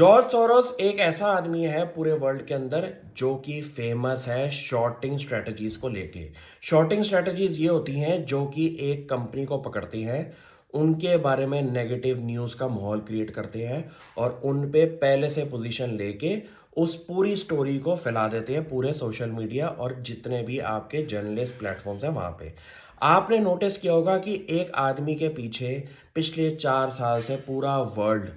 George Soros एक ऐसा आदमी है पूरे वर्ल्ड के अंदर जो कि फेमस है शॉर्टिंग स्ट्रेटजीज को लेके। शॉर्टिंग स्ट्रेटजीज ये होती हैं जो कि एक कंपनी को पकड़ती हैं, उनके बारे में नेगेटिव न्यूज़ का माहौल क्रिएट करते हैं और उन पे पहले से पोजीशन लेके उस पूरी स्टोरी को फैला देते हैं पूरे सोशल मीडिया और जितने भी आपके जर्नलिस्ट प्लेटफॉर्म्स हैं वहाँ पे। आपने नोटिस किया होगा कि एक आदमी के पीछे पिछले 4 साल से पूरा वर्ल्ड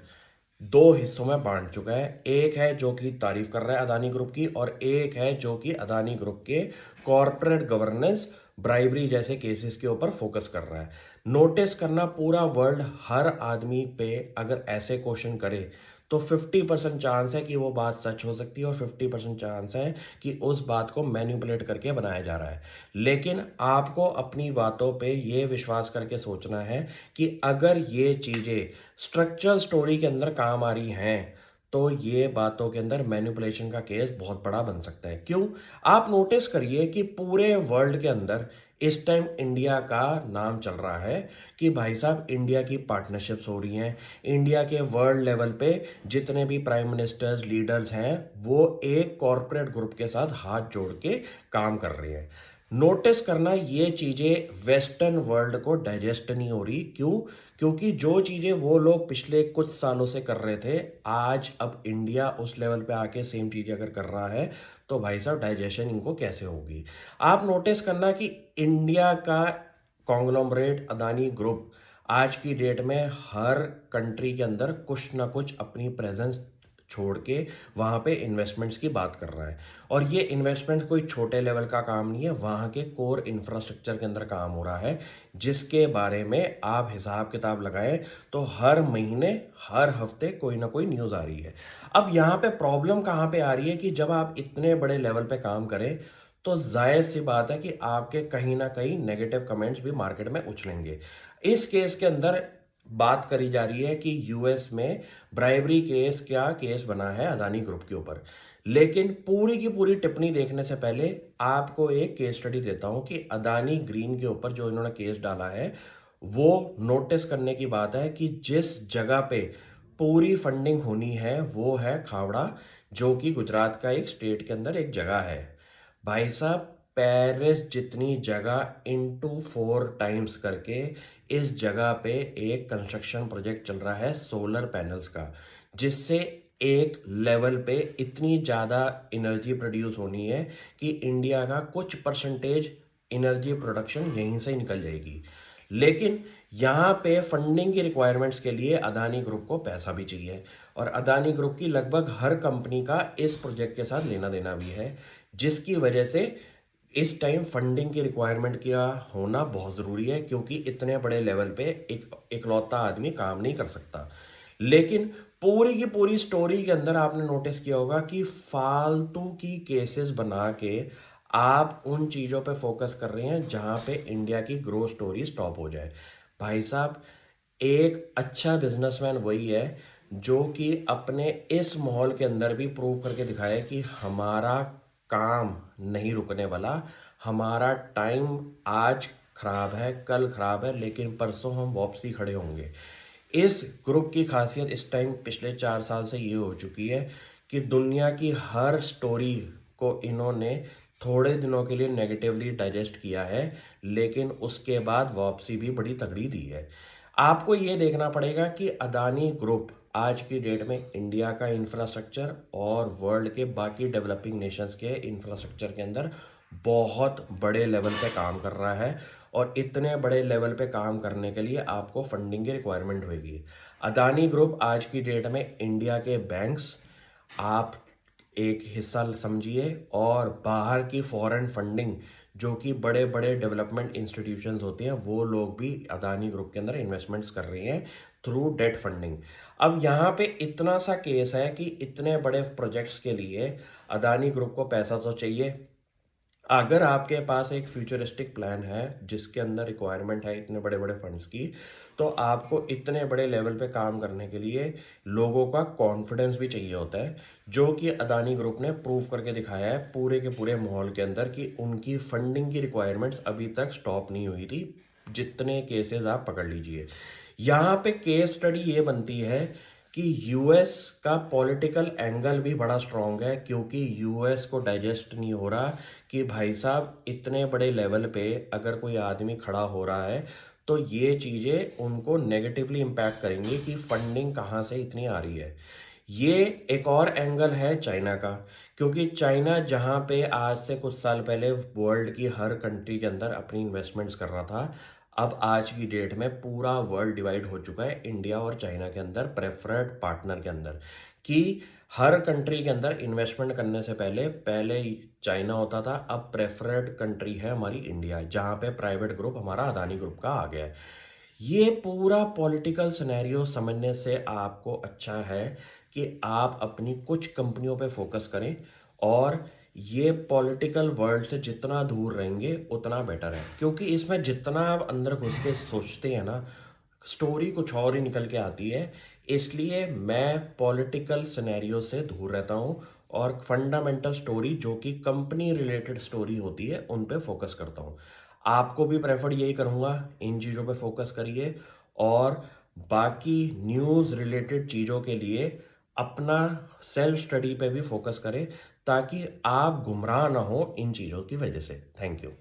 दो हिस्सों में बांट चुका है। एक है जो कि तारीफ कर रहा है अदानी ग्रुप की और एक है जो कि अदानी ग्रुप के कॉरपोरेट गवर्नेंस, ब्राइबरी जैसे केसेस के ऊपर फोकस कर रहा है। नोटिस करना, पूरा वर्ल्ड हर आदमी पे अगर ऐसे क्वेश्चन करे तो 50% चांस है कि वो बात सच हो सकती है और 50% चांस है कि उस बात को मैनिपुलेट करके बनाया जा रहा है। लेकिन आपको अपनी बातों पे ये विश्वास करके सोचना है कि अगर ये चीज़ें स्ट्रक्चरल स्टोरी के अंदर काम आ रही हैं तो ये बातों के अंदर मैनिपुलेशन का केस बहुत बड़ा बन सकता है। क्यों? आप नोटिस करिए कि पूरे वर्ल्ड के अंदर इस टाइम इंडिया का नाम चल रहा है कि भाई साहब इंडिया की पार्टनरशिप्स हो रही हैं। इंडिया के वर्ल्ड लेवल पे जितने भी प्राइम मिनिस्टर्स, लीडर्स हैं, वो एक कॉरपोरेट ग्रुप के साथ हाथ जोड़ के काम कर रहे हैं। नोटिस करना, ये चीज़ें वेस्टर्न वर्ल्ड को डाइजेस्ट नहीं हो रही। क्यों? क्योंकि जो चीज़ें वो लोग पिछले कुछ सालों से कर रहे थे, आज अब इंडिया उस लेवल पे आके सेम चीज़ें अगर कर रहा है तो भाई साहब डाइजेशन इनको कैसे होगी? आप नोटिस करना कि इंडिया का कॉन्ग्लोमरेट अदानी ग्रुप आज की डेट में हर कंट्री के अंदर कुछ ना कुछ अपनी प्रेजेंस छोड़ के वहाँ पे इन्वेस्टमेंट्स की बात कर रहा है। और ये इन्वेस्टमेंट कोई छोटे लेवल का काम नहीं है, वहाँ के कोर इंफ्रास्ट्रक्चर के अंदर काम हो रहा है, जिसके बारे में आप हिसाब किताब लगाएं तो हर महीने, हर हफ्ते कोई ना कोई न्यूज़ आ रही है। अब यहाँ पे प्रॉब्लम कहाँ पे आ रही है कि जब आप इतने बड़े लेवल पे काम करें तो जाहिर सी बात है कि आपके कहीं ना कहीं नेगेटिव कमेंट्स भी मार्केट में उछलेंगे। इस केस के अंदर बात करी जा रही है कि यूएस में ब्राइबरी केस बना है अदानी ग्रुप के ऊपर। लेकिन पूरी की पूरी टिप्पणी देखने से पहले आपको एक केस स्टडी देता हूं कि अदानी ग्रीन के ऊपर जो इन्होंने केस डाला है, वो नोटिस करने की बात है कि जिस जगह पे पूरी फंडिंग होनी है वो है खावड़ा, जो कि गुजरात का एक स्टेट के अंदर एक जगह है। भाई साहब, पेरिस जितनी जगह इनटू 4 टाइम्स करके इस जगह पे एक कंस्ट्रक्शन प्रोजेक्ट चल रहा है सोलर पैनल्स का, जिससे एक लेवल पे इतनी ज़्यादा एनर्जी प्रोड्यूस होनी है कि इंडिया का कुछ परसेंटेज एनर्जी प्रोडक्शन यहीं से निकल जाएगी। लेकिन यहाँ पे फंडिंग की रिक्वायरमेंट्स के लिए अदानी ग्रुप को पैसा भी चाहिए और अदानी ग्रुप की लगभग हर कंपनी का इस प्रोजेक्ट के साथ लेना देना भी है, जिसकी वजह से इस टाइम फंडिंग की रिक्वायरमेंट का होना बहुत ज़रूरी है, क्योंकि इतने बड़े लेवल पे एक इकलौता आदमी काम नहीं कर सकता। लेकिन पूरी की पूरी स्टोरी के अंदर आपने नोटिस किया होगा कि फालतू की केसेस बना के आप उन चीज़ों पे फोकस कर रहे हैं जहां पे इंडिया की ग्रोथ स्टोरी स्टॉप हो जाए। भाई साहब, एक अच्छा बिजनेसमैन वही है जो कि अपने इस माहौल के अंदर भी प्रूव करके दिखाए कि हमारा काम नहीं रुकने वाला, हमारा टाइम आज खराब है, कल खराब है, लेकिन परसों हम वापसी खड़े होंगे। इस ग्रुप की खासियत इस टाइम पिछले 4 साल से ये हो चुकी है कि दुनिया की हर स्टोरी को इन्होंने थोड़े दिनों के लिए नेगेटिवली डाइजेस्ट किया है, लेकिन उसके बाद वापसी भी बड़ी तगड़ी दी है। आपको ये देखना पड़ेगा कि अदानी ग्रुप आज की डेट में इंडिया का इंफ्रास्ट्रक्चर और वर्ल्ड के बाकी डेवलपिंग नेशंस के इंफ्रास्ट्रक्चर के अंदर बहुत बड़े लेवल पे काम कर रहा है और इतने बड़े लेवल पे काम करने के लिए आपको फंडिंग की रिक्वायरमेंट होगी। अदानी ग्रुप आज की डेट में इंडिया के बैंक्स आप एक हिस्सा समझिए और बाहर की फॉरेन फंडिंग जो कि बड़े बड़े डेवलपमेंट इंस्टीट्यूशंस होते हैं, वो लोग भी अदानी ग्रुप के अंदर इन्वेस्टमेंट्स कर रही हैं थ्रू डेट फंडिंग। अब यहाँ पे इतना सा केस है कि इतने बड़े प्रोजेक्ट्स के लिए अदानी ग्रुप को पैसा तो चाहिए। अगर आपके पास एक फ्यूचरिस्टिक प्लान है जिसके अंदर रिक्वायरमेंट है इतने बड़े बड़े फंड्स की, तो आपको इतने बड़े लेवल पे काम करने के लिए लोगों का कॉन्फिडेंस भी चाहिए होता है, जो कि अदानी ग्रुप ने प्रूव करके दिखाया है पूरे के पूरे माहौल के अंदर कि उनकी फंडिंग की रिक्वायरमेंट्स अभी तक स्टॉप नहीं हुई थी। जितने केसेस आप पकड़ लीजिए, यहाँ पे केस स्टडी ये बनती है कि यूएस का पॉलिटिकल एंगल भी बड़ा स्ट्रांग है, क्योंकि यूएस को डाइजेस्ट नहीं हो रहा कि भाई साहब इतने बड़े लेवल पे अगर कोई आदमी खड़ा हो रहा है तो ये चीज़ें उनको नेगेटिवली इम्पैक्ट करेंगी कि फंडिंग कहाँ से इतनी आ रही है। ये एक और एंगल है चाइना का, क्योंकि चाइना जहाँ पे आज से कुछ साल पहले वर्ल्ड की हर कंट्री के अंदर अपनी इन्वेस्टमेंट्स कर रहा था, अब आज की डेट में पूरा वर्ल्ड डिवाइड हो चुका है इंडिया और चाइना के अंदर, प्रेफर्ड पार्टनर के अंदर, कि हर कंट्री के अंदर इन्वेस्टमेंट करने से पहले पहले चाइना होता था, अब प्रेफर्ड कंट्री है हमारी इंडिया, जहाँ पे प्राइवेट ग्रुप हमारा अदानी ग्रुप का आ गया है। ये पूरा पॉलिटिकल सिनेरियो समझने से आपको अच्छा है कि आप अपनी कुछ कंपनियों पे फोकस करें, और ये पॉलिटिकल वर्ल्ड से जितना दूर रहेंगे उतना बेटर है, क्योंकि इसमें जितना आप अंदर घुस के सोचते हैं ना, स्टोरी कुछ और ही निकल के आती है। इसलिए मैं पॉलिटिकल सिनेरियो से दूर रहता हूँ और फंडामेंटल स्टोरी जो कि कंपनी रिलेटेड स्टोरी होती है उन पे फोकस करता हूँ। आपको भी प्रेफर यही करूँगा, इन चीज़ों पे फोकस करिए, और बाकी न्यूज़ रिलेटेड चीज़ों के लिए अपना सेल्फ स्टडी पे भी फोकस करें, ताकि आप गुमराह ना हो इन चीज़ों की वजह से। Thank you.